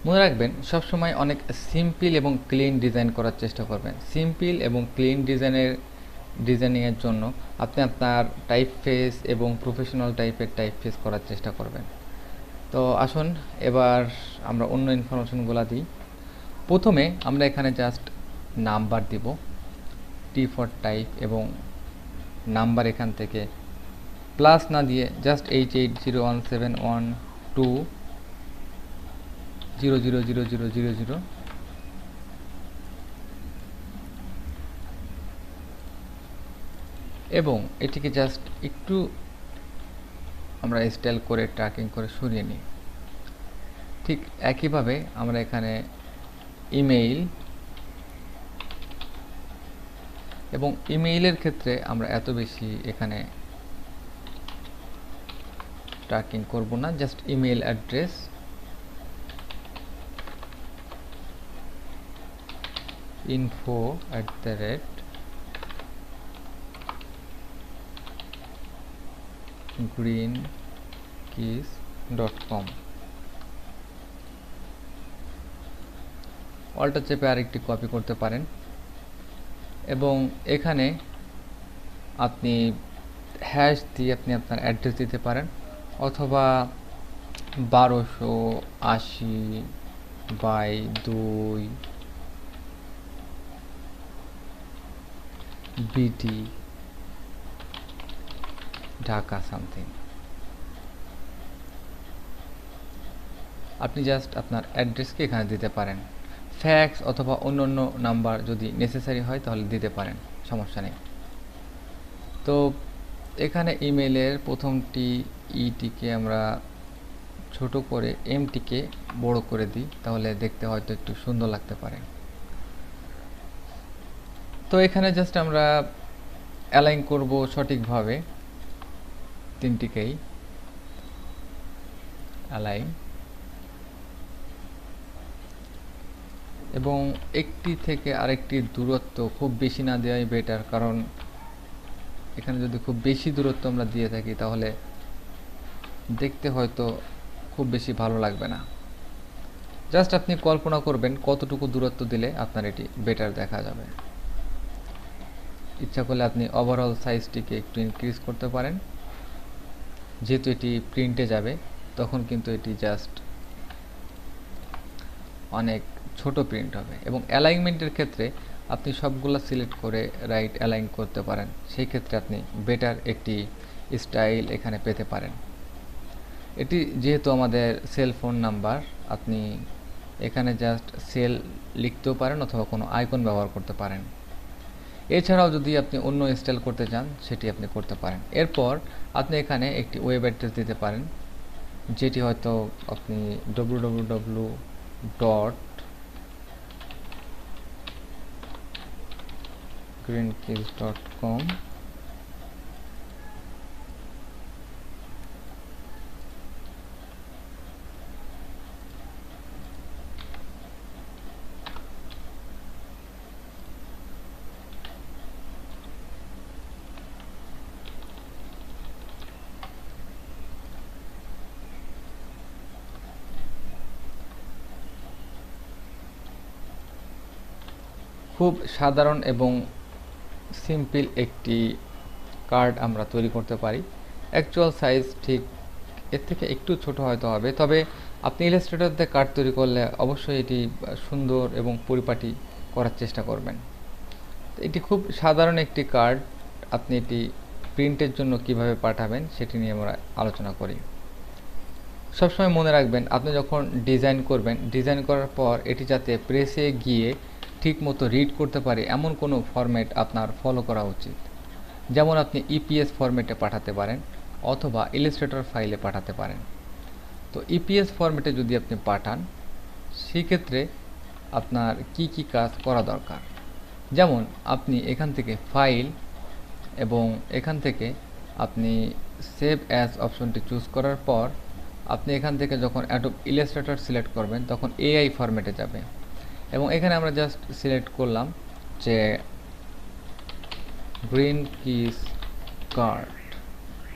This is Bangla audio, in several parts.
মনে রাখবেন সবসময় অনেক সিম্পল এবং ক্লিন ডিজাইন করার চেষ্টা করবেন। সিম্পল এবং ক্লিন ডিজাইনিংয়ের জন্য আপনি আপনার টাইপ ফেস এবং প্রফেশনাল টাইপের টাইপ ফেস করার চেষ্টা করবেন। তো আসুন এবার আমরা অন্য ইনফরমেশনগুলো দিই। প্রথমে আমরা এখানে জাস্ট নাম্বার দিব, টি ফর টাইপ, এবং নাম্বার এখান থেকে প্লাস না দিয়ে জাস্ট 88017120000000 এবং এটিকে জাস্ট একটু আমরা স্টাইল করে ট্র্যাকিং করে সরিয়ে নিই। ঠিক একইভাবে আমরা এখানে ইমেইল এবং ইমেইলের ক্ষেত্রে আমরা এত বেশি এখানে ট্র্যাকিং করব না, জাস্ট ইমেইল অ্যাড্রেস info@greenkeys.com অল্টা চেপে আরেকটি কপি করতে পারেন এবং এখানে আপনি হ্যাশ দিয়ে আপনি আপনার অ্যাড্রেস দিতে পারেন, অথবা 1280/2 বিটি ঢাকা সামথিং। আপনি জাস্ট আপনার অ্যাড্রেসকে এখানে দিতে পারেন। ফ্যাক্স অথবা অন্য নাম্বার যদি নেসেসারি হয় তাহলে দিতে পারেন, সমস্যা নেই। তো এখানে ইমেলের প্রথমটি ইটিকে আমরা ছোট করে এমটিকে বড় করে দিই, তাহলে দেখতে হয়তো একটু সুন্দর লাগতে পারে। তো এখানে জাস্ট আমরা অ্যালাইন করব সঠিকভাবে তিনটিকেই। অ্যালাইন এবং একটি থেকে আরেকটি দূরত্ব খুব বেশি না দেওয়াই বেটার, কারণ এখানে যদি খুব বেশি দূরত্ব আমরা দিয়ে থাকি তাহলে দেখতে হয়তো খুব বেশি ভালো লাগবে না। জাস্ট আপনি কল্পনা করবেন কতটুকু দূরত্ব দিলে আপনার এটি বেটার দেখা যাবে। ইচ্ছা করলে আপনি ওভারঅল সাইজটিকে একটু ইনক্রিজ করতে পারেন, যেহেতু এটি প্রিন্টে যাবে তখন কিন্তু এটি জাস্ট অনেক ছোট প্রিন্ট হবে। এবং অ্যালাইনমেন্টের ক্ষেত্রে আপনি সবগুলো সিলেক্ট করে রাইট অ্যালাইন করতে পারেন, সেই ক্ষেত্রে আপনি বেটার একটি স্টাইল এখানে পেতে পারেন। এটি যেহেতু আমাদের সেল ফোন নাম্বার, আপনি এখানে জাস্ট সেল লিখতেও পারেন অথবা কোনো আইকন ব্যবহার করতে পারেন। এছাড়াও যদি আপনি অন্য স্টাইল করতে চান সেটি আপনি করতে পারেন। এরপর আপনি এখানে একটি ওয়েব অ্যাড্রেস দিতে পারেন, যেটি হয়তো আপনি www.greenkeys.com খুব সাধারণ এবং সিম্পল একটি কার্ড আমরা তৈরি করতে পারি। অ্যাকচুয়াল সাইজ ঠিক এর থেকে একটু ছোট হয়তো হবে, তবে আপনি ইলাস্ট্রেটর দিয়ে কার্ড তৈরি করলে অবশ্যই এটি সুন্দর এবং পরিপাটি করার চেষ্টা করবেন। এটি খুব সাধারণ একটি কার্ড, আপনি এটি প্রিন্টের জন্য কিভাবে পাঠাবেন সেটি নিয়ে আমরা আলোচনা করি। সবসময় মনে রাখবেন আপনি যখন ডিজাইন করবেন, ডিজাইন করার পর এটি যাতে প্রেসে গিয়ে ঠিক মতো রিড করতে পারে এমন কোনো ফরম্যাট আপনার ফলো করা উচিত। যেমন আপনি ইপিএস ফরম্যাটে পাঠাতে পারেন অথবা ইলাস্ট্রেটর ফাইলে পাঠাতে পারেন। তো ইপিএস ফরম্যাটে যদি আপনি পাঠান সেক্ষেত্রে আপনার কি কাজ করা দরকার, যেমন আপনি এখান থেকে ফাইল এবং এখান থেকে আপনি সেভ অ্যাজ অপশনটি চুজ করার পর আপনি এখান থেকে যখন অ্যাডোব ইলাস্ট্রেটর সিলেক্ট করবেন তখন এআই ফরম্যাটে যাবে এবং এখানে আমরা জাস্ট সিলেক্ট করলাম যে গ্রিন কিস কার্ড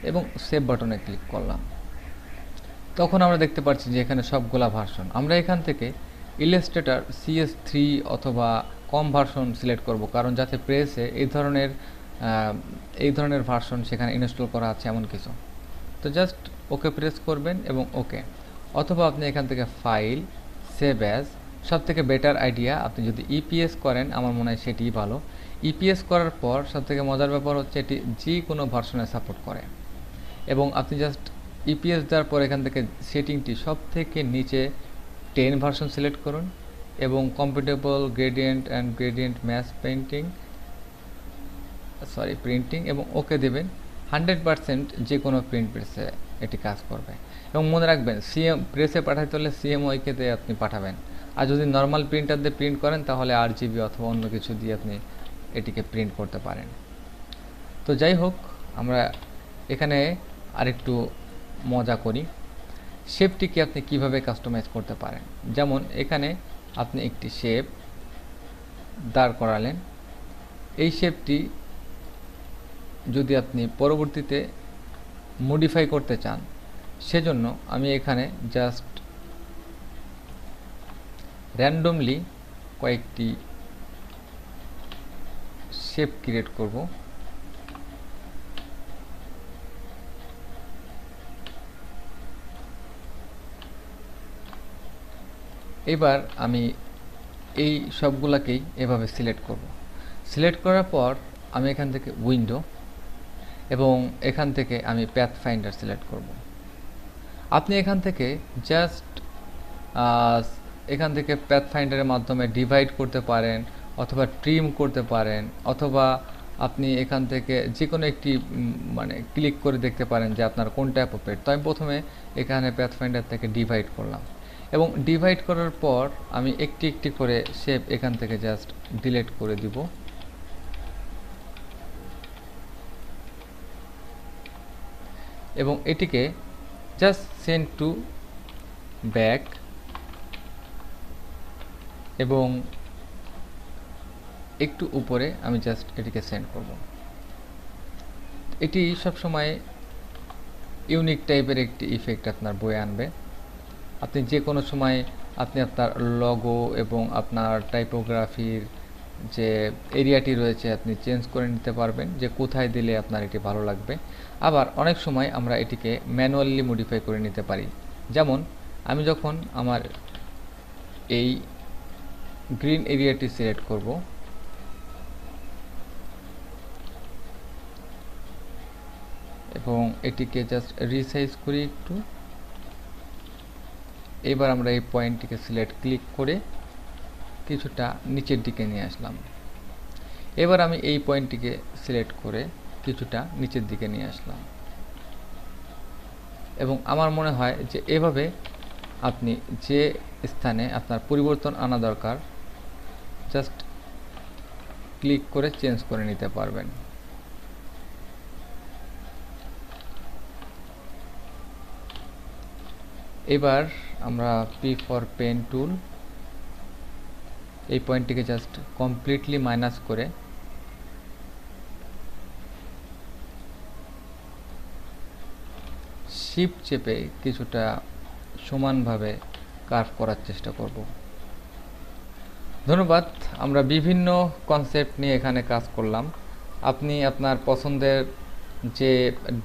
এবং সেভ বাটনে ক্লিক করলাম। তখন আমরা দেখতে পাচ্ছি যে এখানে সবগুলা ভার্সন। আমরা এখান থেকে ইলাস্ট্রেটর CS3 অথবা কম ভার্সন সিলেক্ট করব, কারণ যাতে প্রেসে এই ধরনের ভার্সন সেখানে ইনস্টল করা আছে এমন কিছু। তো জাস্ট ওকে প্রেস করবেন এবং ওকে, অথবা আপনি এখান থেকে ফাইল, সেভ অ্যাজ, সব থেকে বেটার আইডিয়া আপনি যদি ইপিএস করেন, আমার মনে হয় সেটিই ভালো। ইপিএস করার পর সবথেকে মজার ব্যাপার হচ্ছে এটি যে কোনো ভার্সনে সাপোর্ট করে, এবং আপনি জাস্ট ইপিএস দেওয়ার পর এখান থেকে সেটিংটি সব থেকে নিচে 10 ভার্সন সিলেক্ট করুন এবং compatible gradient and gradient match printing এবং ওকে দেবেন। 100% যে কোনো প্রিন্ট প্রেসে এটি কাজ করবে। এবং মনে রাখবেন, প্রেসে পাঠাতে হলে CMYK-তে আপনি পাঠাবেন, আর যদি নর্মাল প্রিন্টার দিয়ে প্রিন্ট করেন তাহলে RGB অথবা অন্য কিছু দিয়ে আপনি এটিকে প্রিন্ট করতে পারেন। তো যাই হোক, আমরা এখানে আরেকটু মজা করি, শেপটিকে আপনি কিভাবে কাস্টমাইজ করতে পারেন। যেমন এখানে আপনি একটি শেপ দাঁড় করালেন, এই শেপটি যদি আপনি পরবর্তীতে মডিফাই করতে চান, সেজন্য আমি এখানে জাস্ট র্যান্ডমলি কয়েকটি শেপ ক্রিয়েট করব। এবার আমি এই সবগুলাকেই এভাবে সিলেক্ট করব। সিলেক্ট করার পর আমি এখান থেকে উইন্ডো এবং এখান থেকে আমি প্যাথ ফাইন্ডার সিলেক্ট করব। আপনি এখান থেকে জাস্ট প্যাথ ফাইন্ডারের মাধ্যমে ডিভাইড করতে পারেন, অথবা ট্রিম করতে পারেন, অথবা আপনি এখান থেকে যে কোনো একটি ক্লিক করে দেখতে পারেন যে আপনার কোনটা অ্যাপ্রোপ্রিয়েট। তো আমি প্রথমে এখানে প্যাথ ফাইন্ডার থেকে ডিভাইড করলাম, এবং ডিভাইড করার পর আমি একটি একটি করে শেপ এখান থেকে জাস্ট ডিলিট করে দিব। এবং এটিকে জাস্ট সেন্ড টু ব্যাক এবং একটু উপরে আমি জাস্ট এটিকে সেন্ড করব। এটি সবসময় ইউনিক টাইপের একটি ইফেক্ট আপনার বয়ে আনবে। আপনি যে কোনো সময় আপনি আপনার লগো এবং আপনার টাইপোগ্রাফির যে এরিয়াটি রয়েছে আপনি চেঞ্জ করে নিতে পারবেন, যে কোথায় দিলে আপনার এটি ভালো লাগবে। আবার অনেক সময় আমরা এটিকে ম্যানুয়ালি মডিফাই করে নিতে পারি। যেমন আমি যখন আমার এই গ্রিন এরিয়াটি সিলেক্ট করব, এবং এটিকে জাস্ট রিসাইজ করি একটু। এবার আমরা এই পয়েন্টটিকে ক্লিক করে কিছুটা নিচের দিকে নিয়ে আসলাম। এবার আমি এই পয়েন্টটিকে সিলেক্ট করে কিছুটা নিচের দিকে নিয়ে আসলাম, এবং আমার মনে হয় যে এভাবে আপনি যে স্থানে আপনার পরিবর্তন আনা দরকার জাস্ট ক্লিক করে চেঞ্জ করে নিতে পারবেন। এবার আমরা P4 পেন টুল, এই পয়েন্টটিকে জাস্ট কমপ্লিটলি মাইনাস করে শিফট চেপে কিছুটা সমানভাবে কার্ভ করার চেষ্টা করব। ধন্যবাদ। আমরা বিভিন্ন কনসেপ্ট নিয়ে এখানে কাজ করলাম। আপনি আপনার পছন্দের যে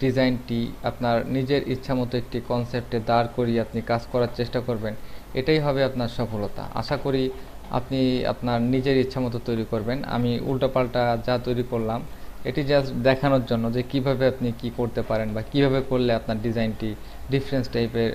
ডিজাইনটি আপনার নিজের ইচ্ছামতো একটি কনসেপ্টে দাঁড় করিয়ে আপনি কাজ করার চেষ্টা করবেন, এটাই হবে আপনার সফলতা। আশা করি আপনি আপনার নিজের ইচ্ছামতো তৈরি করবেন। আমি উল্টাপাল্টা যা তৈরি করলাম এটি জাস্ট দেখানোর জন্য যে কিভাবে আপনি কি করতে পারেন, বা কিভাবে করলে আপনার ডিজাইনটি ডিফারেন্স টাইপের